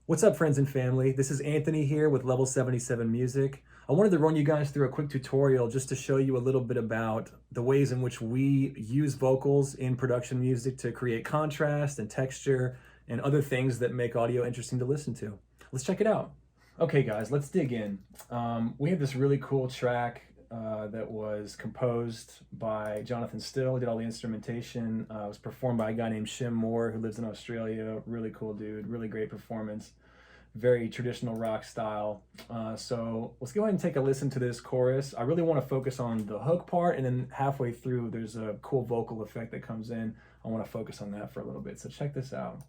What's up, friends and family? This is Anthony here with Level 77 Music. I wanted to run you guys through a quick tutorial just to show you a little bit about the ways in which we use vocals in production music to create contrast and texture and other things that make audio interesting to listen to. Let's check it out. Okay, guys, let's dig in. We have this really cool track that was composed by Jonathan Still. He did all the instrumentation. It was performed by a guy named Shim Moore who lives in Australia. Really cool dude, really great performance. Very traditional rock style. So let's go ahead and take a listen to this chorus. I really want to focus on the hook part, and then halfway through there's a cool vocal effect that comes in. I want to focus on that for a little bit. So check this out.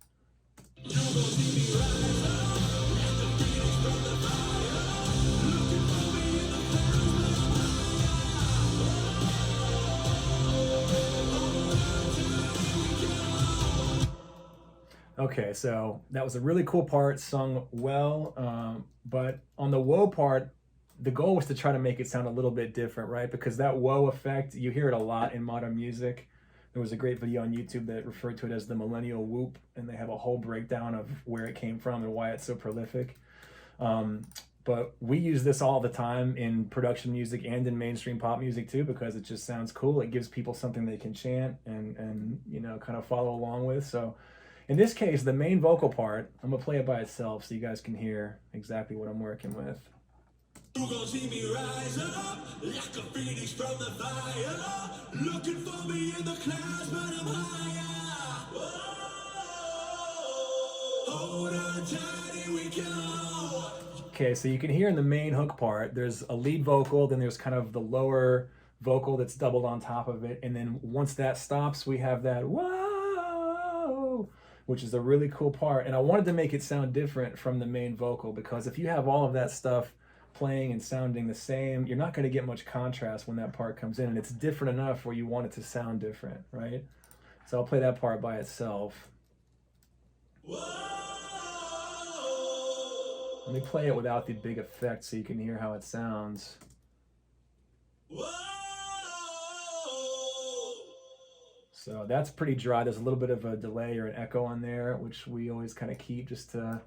Okay, so that was a really cool part, sung well, but on the whoa part, the goal was to try to make it sound a little bit different, right? Because that whoa effect, you hear it a lot in modern music. There was a great video on YouTube that referred to it as the millennial whoop, and they have a whole breakdown of where it came from and why it's so prolific. But we use this all the time in production music and in mainstream pop music too, because it just sounds cool. It gives people something they can chant and you know, kind of follow along with. So in this case, the main vocal part, I'm gonna play it by itself so you guys can hear exactly what I'm working with. You gon' see me rise up like a phoenix from the fire, looking for me in the clouds, but I'm higher. Whoa, hold on tight, here we go. Okay, so you can hear in the main hook part, there's a lead vocal, then there's kind of the lower vocal that's doubled on top of it, and then once that stops, we have that whoa, which is a really cool part. And I wanted to make it sound different from the main vocal, because if you have all of that stuff playing and sounding the same, you're not going to get much contrast when that part comes in, and it's different enough where you want it to sound different, right? So I'll play that part by itself. Let me play it without the big effect so you can hear how it sounds. So that's pretty dry. There's a little bit of a delay or an echo on there, which we always kind of keep just to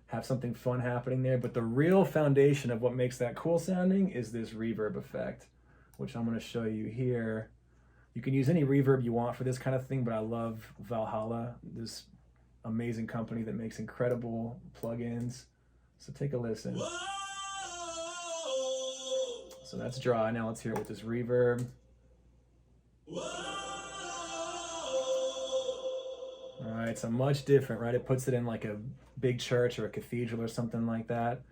have something fun happening there. But the real foundation of what makes that cool sounding is this reverb effect, which I'm going to show you here. You can use any reverb you want for this kind of thing, but I love Valhalla, this amazing company that makes incredible plugins. So take a listen. So that's dry. Now let's hear it with this reverb. All right, so much different, right? It puts it in like a big church or a cathedral or something like that.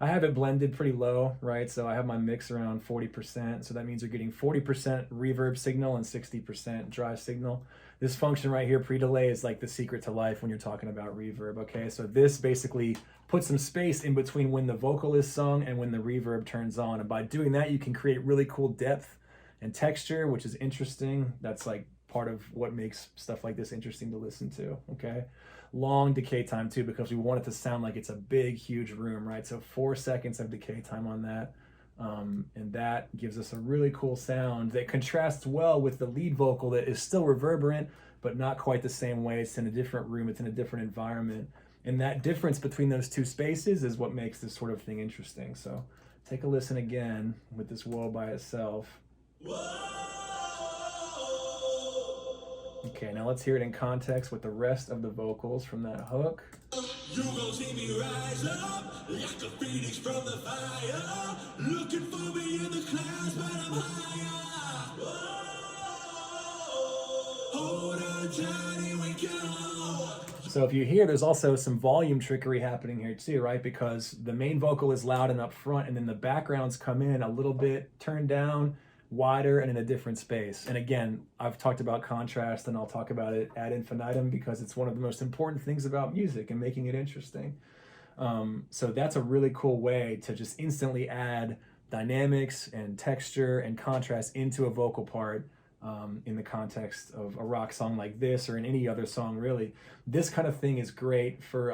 I have it blended pretty low, right? So I have my mix around 40%. So that means you're getting 40% reverb signal and 60% dry signal. This function right here, pre-delay, is like the secret to life when you're talking about reverb, okay? So this basically puts some space in between when the vocal is sung and when the reverb turns on. And by doing that, you can create really cool depth and texture, which is interesting. That's like part of what makes stuff like this interesting to listen to, okay? Long decay time too, because we want it to sound like it's a big, huge room, right? So 4 seconds of decay time on that. And that gives us a really cool sound that contrasts well with the lead vocal that is still reverberant, but not quite the same way. It's in a different room, it's in a different environment. And that difference between those two spaces is what makes this sort of thing interesting. So take a listen again with this whoa by itself. Okay, now let's hear it in context with the rest of the vocals from that hook. You gon' see me rise up like a phoenix from the fire, looking for me in the clouds, but I'm higher. Hold on tight, here we go. So if you hear, there's also some volume trickery happening here too, right? Because the main vocal is loud and up front, and then the backgrounds come in a little bit turned down, wider, and in a different space. And again, I've talked about contrast, and I'll talk about it ad infinitum because it's one of the most important things about music and making it interesting. So that's a really cool way to just instantly add dynamics and texture and contrast into a vocal part in the context of a rock song like this, or in any other song really. This kind of thing is great for,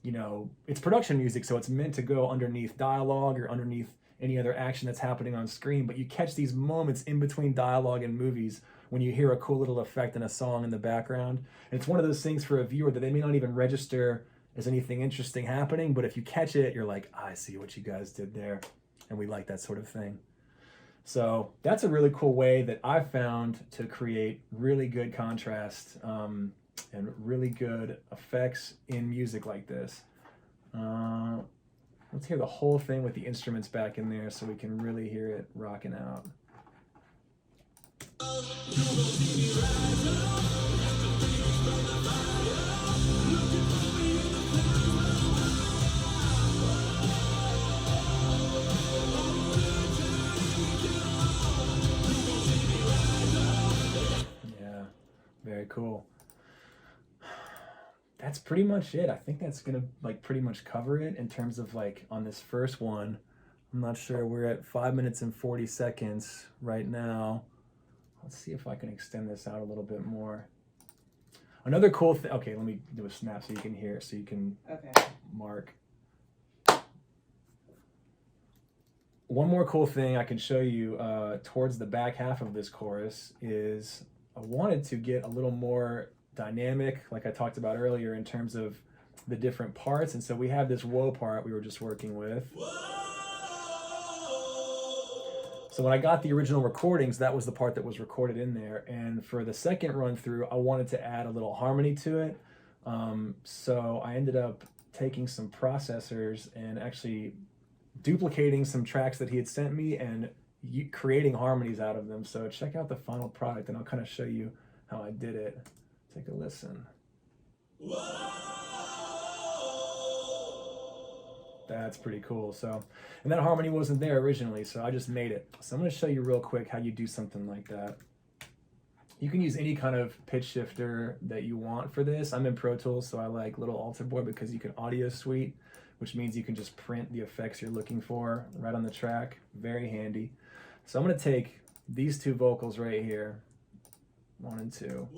you know, it's production music, so it's meant to go underneath dialogue or underneath any other action that's happening on screen, but you catch these moments in between dialogue and movies when you hear a cool little effect in a song in the background. And it's one of those things for a viewer that they may not even register is anything interesting happening, but if you catch it, you're like, I see what you guys did there. And we like that sort of thing. So that's a really cool way that I've found to create really good contrast and really good effects in music like this. Let's hear the whole thing with the instruments back in there so we can really hear it rocking out. Yeah, very cool. That's pretty much it. I think that's gonna like pretty much cover it in terms of like on this first one. I'm not sure. We're at 5 minutes and 40 seconds right now. Let's see if I can extend this out a little bit more. Another cool thing. Okay, let me do a snap so you can hear, so you can mark. One more cool thing I can show you towards the back half of this chorus is I wanted to get a little more dynamic, like I talked about earlier, in terms of the different parts. And so we have this whoa part we were just working with. So when I got the original recordings, that was the part that was recorded in there. And for the second run through, I wanted to add a little harmony to it. So I ended up taking some processors and actually duplicating some tracks that he had sent me and creating harmonies out of them. So check out the final product and I'll kind of show you how I did it. Take a listen. That's pretty cool. So, and that harmony wasn't there originally, so I just made it. So I'm going to show you real quick how you do something like that. You can use any kind of pitch shifter that you want for this. I'm in Pro Tools, so I like Little Alter Boy because you can audio suite, which means you can just print the effects you're looking for right on the track. Very handy. So I'm going to take these two vocals right here, 1 and 2.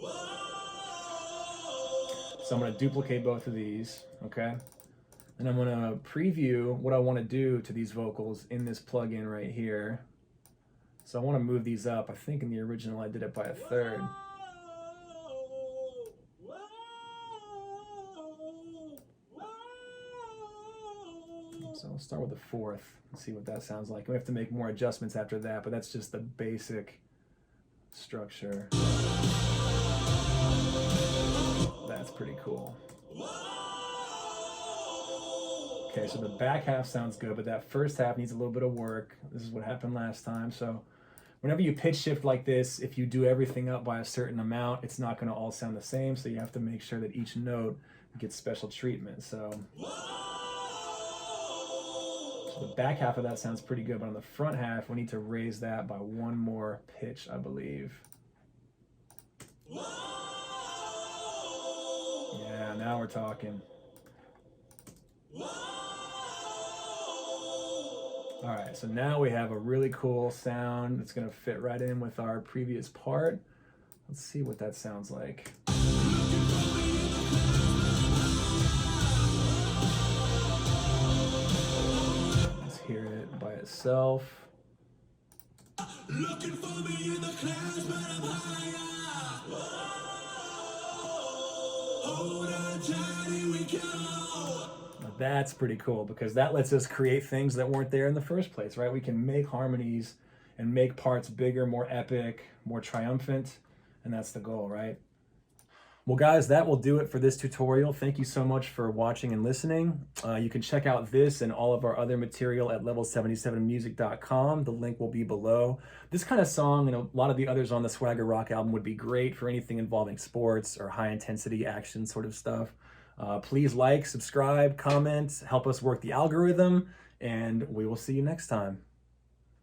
So I'm going to duplicate both of these, okay? And I'm going to preview what I want to do to these vocals in this plugin right here. So I want to move these up. I think in the original I did it by a third. So I'll start with the fourth and see what that sounds like. We have to make more adjustments after that, but that's just the basic structure. That's pretty cool. Okay, so the back half sounds good, but that first half needs a little bit of work. This is what happened last time. So whenever you pitch shift like this, if you do everything up by a certain amount, it's not going to all sound the same. So you have to make sure that each note gets special treatment. So the back half of that sounds pretty good, but on the front half, we need to raise that by 1 more pitch, I believe. Yeah, now we're talking. All right, so now we have a really cool sound that's going to fit right in with our previous part. Let's see what that sounds like. Let's hear it by itself. Looking for me in the clouds, but I'm higher. Hold on, Johnny, we go. That's pretty cool because that lets us create things that weren't there in the first place, right? We can make harmonies and make parts bigger, more epic, more triumphant, and that's the goal, right? Well, guys, that will do it for this tutorial. Thank you so much for watching and listening. You can check out this and all of our other material at level77music.com. The link will be below. This kind of song and a lot of the others on the Swagger Rock album would be great for anything involving sports or high-intensity action sort of stuff. Please like, subscribe, comment, help us work the algorithm, and we will see you next time.